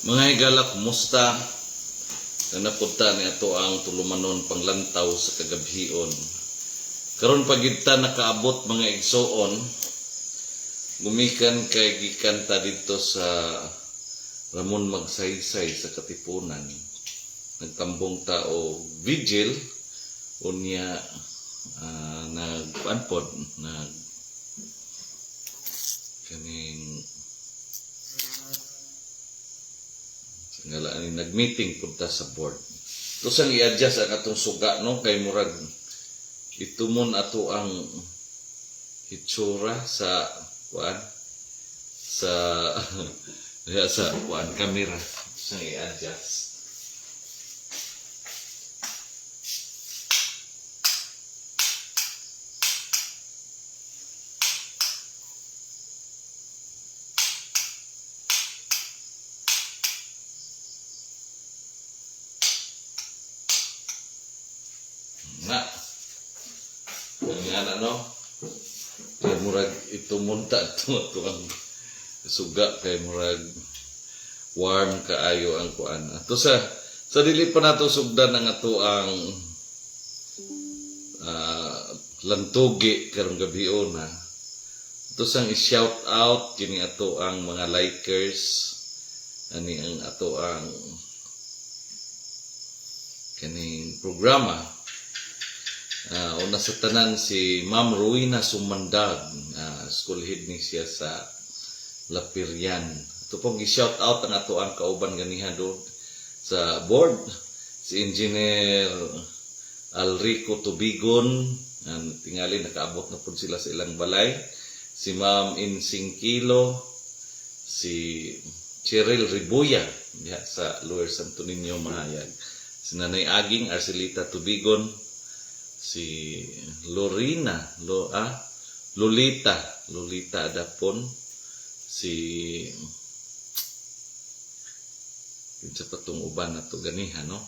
Mga higala, kumusta? Napunta ni ato ang tulumanon panglantaw sa kagabhion. Karon pagita nakaabot mga igsoon, gumikan kay gikanta dito sa Ramon Magsaysay sa Katipunan. Nagtambong tao vigil unya nagpanpod kaning nagmeeting punta sa board. Ito sang i-adjust ang atong suga, no? Kay murag itumon ato ang hitsura sa kuan sa sa kuan camera. Sang i-adjust. Na ang no kay murag itumunta to ang suga kay murag warm kaayo ang kuan ato sa dili pa nato sugdan ang ato ang lantugi karong gabion na ato sang i-shout out kini ato ang mga likers ani ang ato ang kaning programa. Una sa tanan si Ma'am Ruina Sumandag, school head ni siya sa Lapirian. Ito pong i-shout out ang atoan kauban ganihan doon sa board. Si Engineer Alrico Tubigon, tingali nakaabot na po sila sa ilang balay. Si Ma'am Insing Kilo, si Cheryl Ribuya sa Lower Santo Niño Mahayag. Si Nanay Aging Arcelita Tubigon, si Lolita Adapon, si kinsa patong uban na to ganiha, no?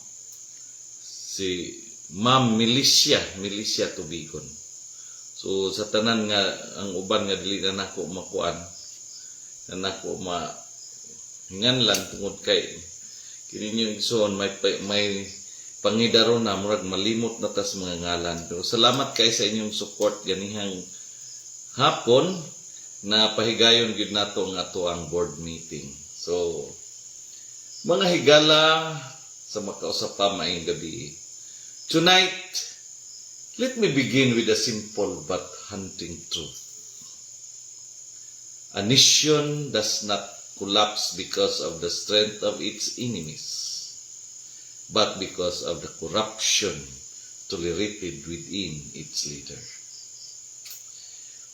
Si Ma'am Milicia Tubigon. So sa tanan nga ang uban nga dili na nako makuan, na nako hinganlan tungod kay kini yung igsoon may pangidaro na murag malimot na tas mga ngalan. Pero salamat kay sa inyong support ganihang hapon na pahigayon gyud nato ang ato ang board meeting. So mga higala sa makausap pa maayong gabi. Tonight, let me begin with a simple but haunting truth. A nation does not collapse because of the strength of its enemies, but because of the corruption tolerated within its leader.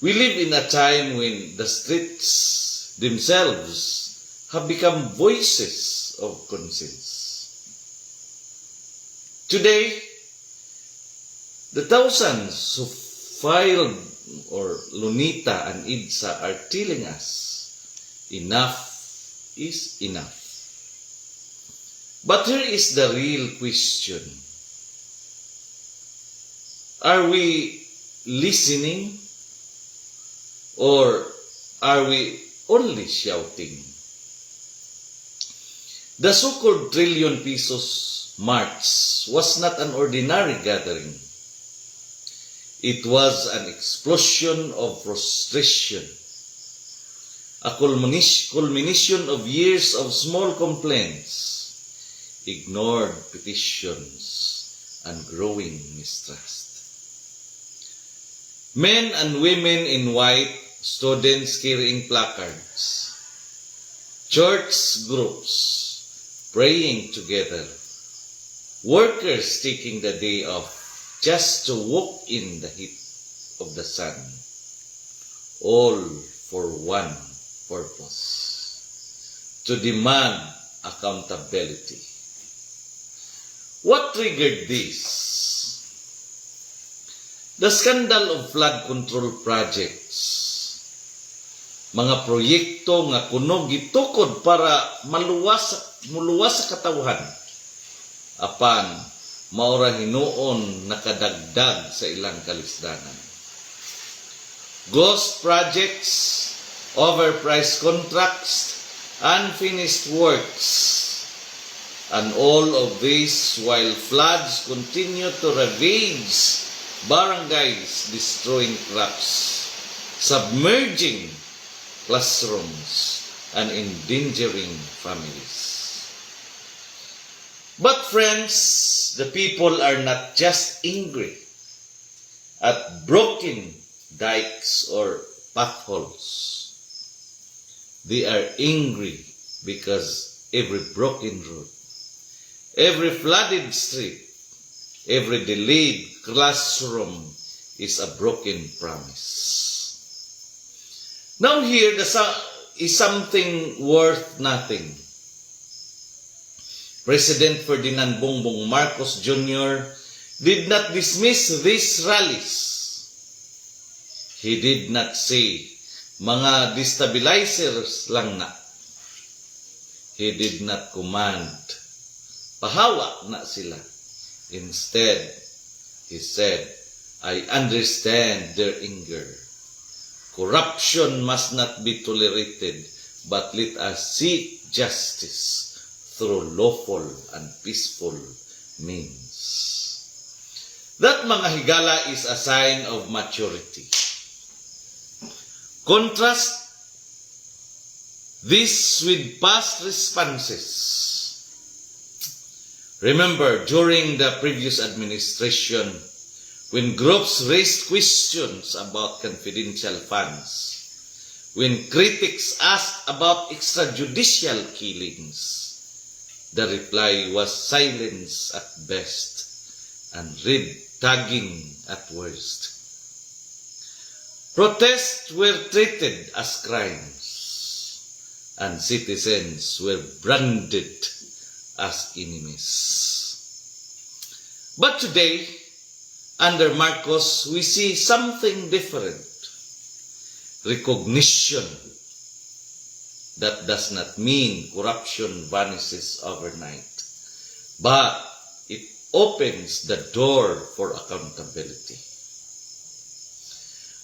We live in a time when the streets themselves have become voices of conscience. Today, the thousands who filed or Lunita and IDSA are telling us enough is enough. But here is the real question. Are we listening or are we only shouting? The so-called trillion pesos march was not an ordinary gathering. It was an explosion of frustration, a culmination of years of small complaints, ignored petitions, and growing mistrust. Men and women in white, students carrying placards, church groups praying together, workers taking the day off just to walk in the heat of the sun, all for one purpose: to demand accountability. What triggered this? The scandal of flood control projects. Mga proyekto nga kuno gitukod para muluwas sa katawhan. Apan, maura hinuon nakadagdag sa ilang kalisdanan. Ghost projects, overpriced contracts, unfinished works. And all of this while floods continue to ravage barangays, destroying crops, submerging classrooms, and endangering families. But friends, the people are not just angry at broken dikes or potholes. They are angry because every broken road, every flooded street, every delayed classroom is a broken promise. Now here is something worth nothing. President Ferdinand Bongbong Marcos Jr. did not dismiss these rallies. He did not say, mga destabilizers lang na. He did not command, pahawa na sila. Instead, he said, I understand their anger. Corruption must not be tolerated, but let us seek justice through lawful and peaceful means. That, mga higala, is a sign of maturity. Contrast this with past responses. Remember, during the previous administration, when groups raised questions about confidential funds, when critics asked about extrajudicial killings, the reply was silence at best and red tagging at worst. Protests were treated as crimes, and citizens were branded as enemies. But today, under Marcos, we see something different. Recognition. That does not mean corruption vanishes overnight, but it opens the door for accountability.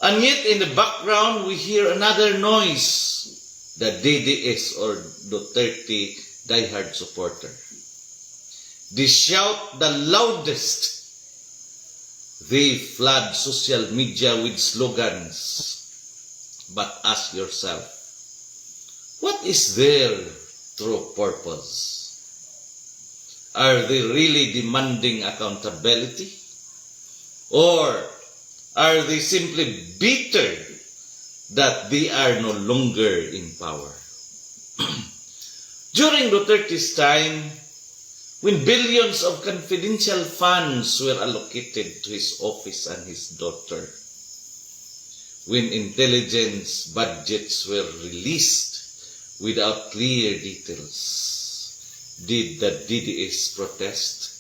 And yet in the background, we hear another noise, the DDS or Duterte diehard supporter. They shout the loudest. They flood social media with slogans. But ask yourself, what is their true purpose? Are they really demanding accountability? Or are they simply bitter that they are no longer in power? During Duterte's time, when billions of confidential funds were allocated to his office and his daughter, when intelligence budgets were released without clear details, did the DDS protest?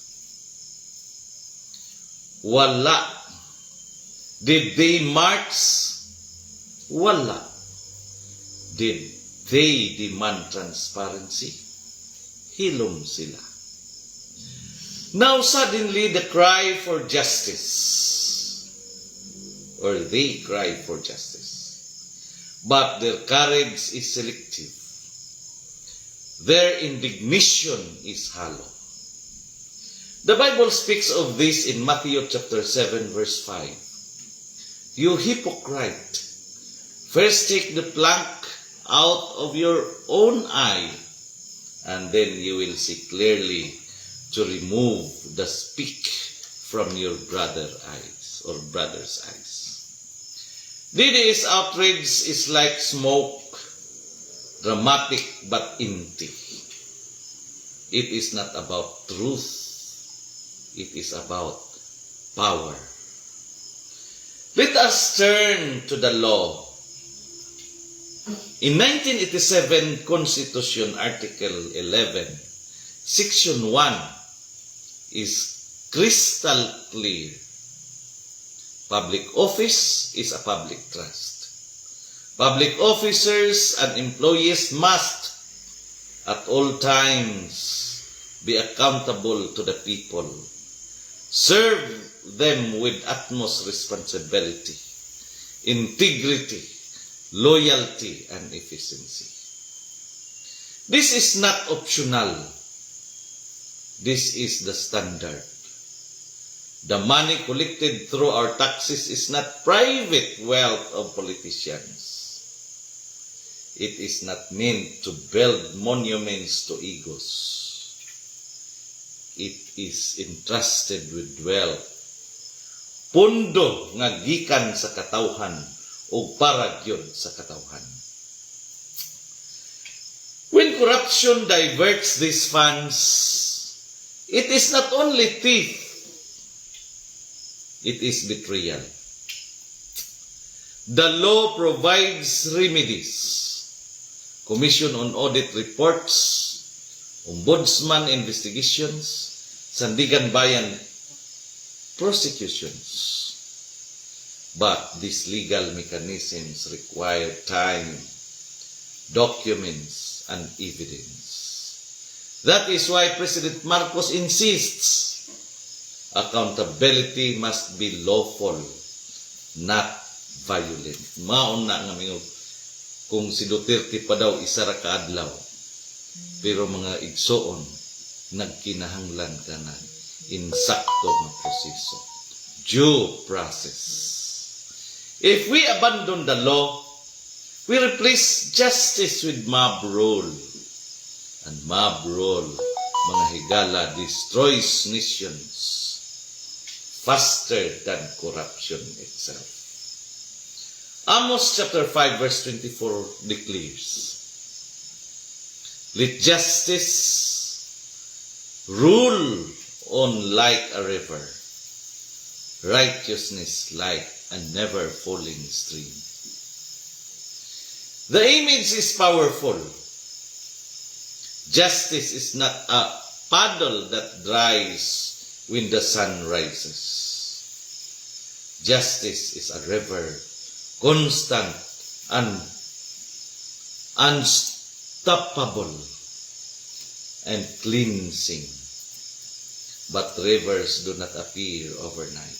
Wala. Did they march? Wala. Did they demand transparency? Hilom sila. Now suddenly the cry for justice, or they cry for justice, but their courage is selective. Their indignation is hollow. The Bible speaks of this in Matthew chapter 7 verse 5. You hypocrite, first take the plank out of your own eye, and then you will see clearly to remove the speck from your brother's eyes. DDS outrage is like smoke, dramatic but empty. It is not about truth. It is about power. Let us turn to the law. In 1987 Constitution Article 11, Section 1 is crystal clear. Public office is a public trust. Public officers and employees must at all times be accountable to the people. Serve them with utmost responsibility, integrity, loyalty, and efficiency. This is not optional. This is the standard. The money collected through our taxes is not private wealth of politicians. It is not meant to build monuments to egos. It is entrusted with wealth. Pundo nga gikan sa katawhan o para gyud sa katawhan. When corruption diverts these funds, it is not only thief, it is betrayal. The law provides remedies. Commission on Audit Reports, Ombudsman Investigations, Sandigan Bayan Prosecutions. But these legal mechanisms require time, documents, and evidence. That is why President Marcos insists accountability must be lawful, not violent. Maon na nga mingog, kung si Duterte pa daw isa ra ka adlaw, pero mga igsoon, nagkinahanglan ka na insakto nga proseso. Due process. If we abandon the law, we replace justice with mob rule. And mob rule, mga higala, destroys nations faster than corruption itself. Amos chapter 5 verse 24 declares, let justice rule on like a river, righteousness like a never falling stream. The image is powerful. Justice is not a puddle that dries when the sun rises. Justice is a river, constant and unstoppable and cleansing. But rivers do not appear overnight.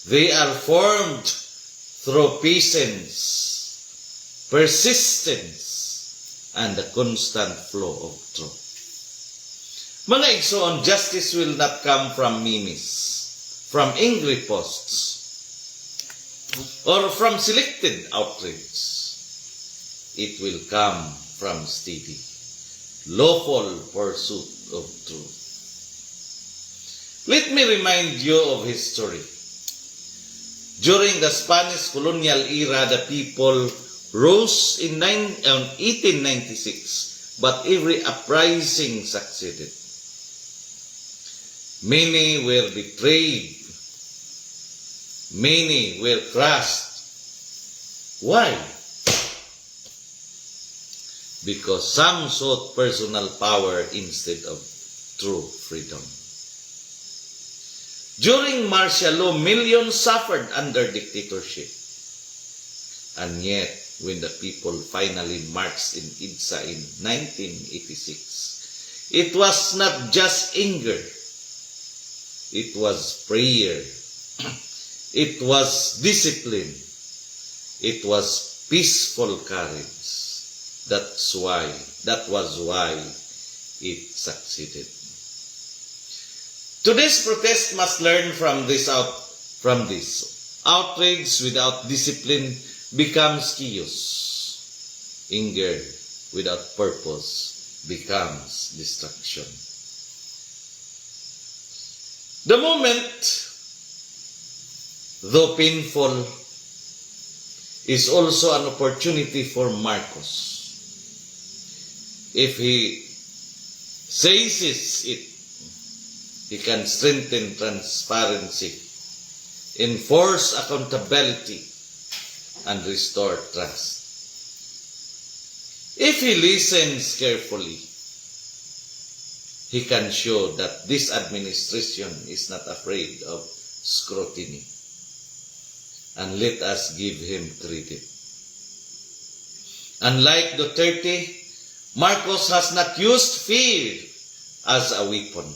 They are formed through patience, persistence, and the constant flow of truth. Mga igsoon, justice will not come from memes, from angry posts, or from selected outrage. It will come from steady, lawful pursuit of truth. Let me remind you of history. During the Spanish colonial era, the people rose in 1896, but every uprising succeeded. Many were betrayed. Many were crushed. Why? Because some sought personal power instead of true freedom. During martial law, millions suffered under dictatorship. And yet, when the people finally marched in EDSA in 1986, it was not just anger. It was prayer. It was discipline. It was peaceful courage. That was why it succeeded. Today's protest must learn from this. Outrage without discipline becomes chaos. Anger without purpose becomes destruction. The moment, though painful, is also an opportunity for Marcos. If he seizes it, he can strengthen transparency, enforce accountability, and restore trust. If he listens carefully, he can show that this administration is not afraid of scrutiny. And let us give him credit. Unlike Duterte, Marcos has not used fear as a weapon.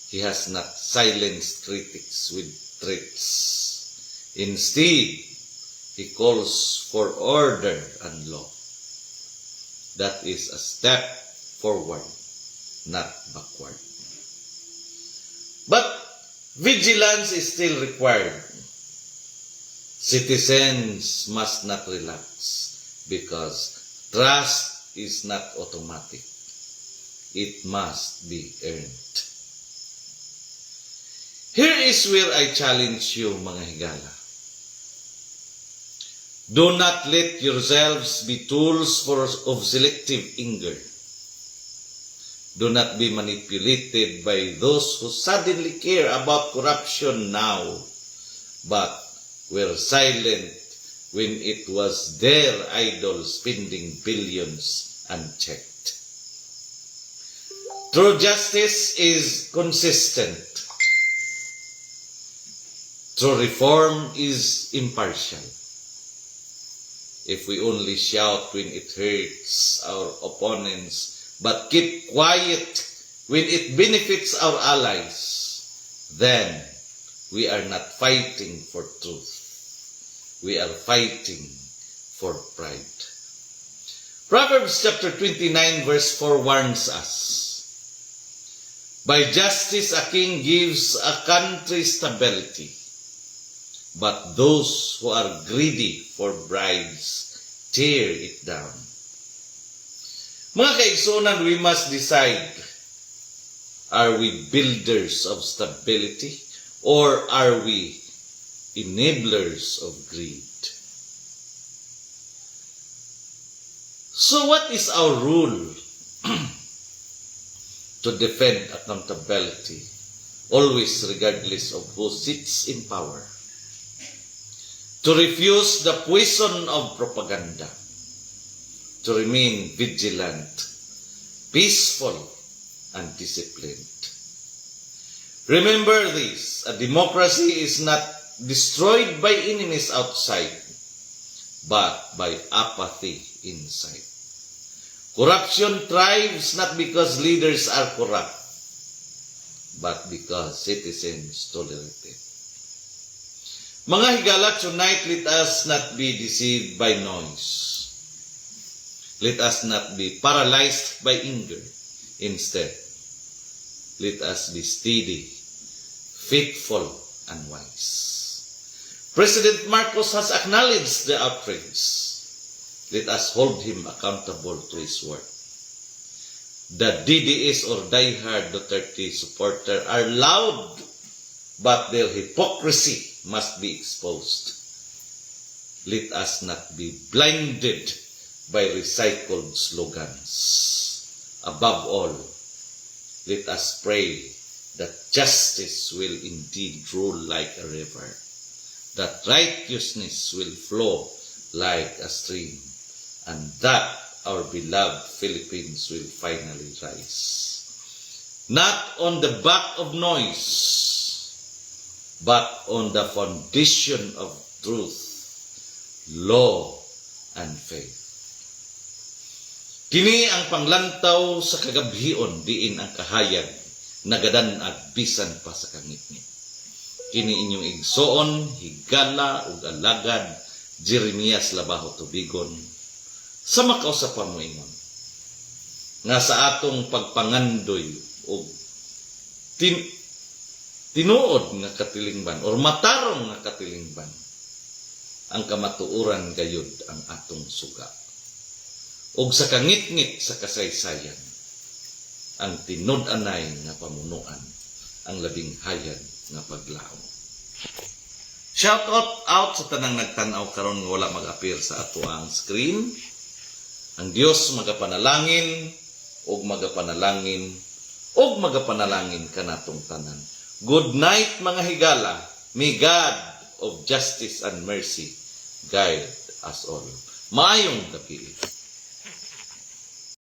He has not silenced critics with threats. Instead, he calls for order and law. That is a step forward, not backward. But vigilance is still required. Citizens must not relax because trust is not automatic. It must be earned. Here is where I challenge you, mga higala. Do not let yourselves be tools of selective anger. Do not be manipulated by those who suddenly care about corruption now, but were silent when it was their idol spending billions unchecked. True justice is consistent. True reform is impartial. If we only shout when it hurts our opponents, but keep quiet when it benefits our allies, then we are not fighting for truth. We are fighting for pride. Proverbs chapter 29 verse 4 warns us, by justice a king gives a country stability, but those who are greedy for bribes tear it down. Mga kaigsunan, we must decide, are we builders of stability or are we enablers of greed? So what is our rule to defend accountability, always regardless of who sits in power? To refuse the poison of propaganda, to remain vigilant, peaceful, and disciplined. Remember this, a democracy is not destroyed by enemies outside, but by apathy inside. Corruption thrives not because leaders are corrupt, but because citizens tolerate it. Mga higala, tonight let us not be deceived by noise. Let us not be paralyzed by anger. Instead, let us be steady, faithful, and wise. President Marcos has acknowledged the outrage. Let us hold him accountable to his word. The DDS or diehard Duterte supporters are loud, but their hypocrisy must be exposed. Let us not be blinded by recycled slogans. Above all, let us pray that justice will indeed rule like a river, that righteousness will flow like a stream, and that our beloved Philippines will finally rise. Not on the back of noise, but on the foundation of truth, law, and faith. Kini ang panglantaw sa kagabhion, diin ang kahayag, nagadanag bisan pa sa kangitngit. Kini inyong igsoon, higala, ug alagad, Jeremias Labaho Tubigon, sa makaw sa pamuingon, nga sa atong pagpangandoy o tinuod nga katilingban or matarong nga katilingban, ang kamatuuran gayud ang atong suga. Ug sa kangitngit sa kasaysayan, ang tinud-anay nga pamunuan, ang labing hayag nga paglao. Shout out sa tanang nagtanaw karon nga wala mag-appear sa ato ang screen. Ang Dios magapanalangin ug magapanalangin kanatong tanan. Good night mga higala. May God of justice and mercy guide us all. Maayong gabi.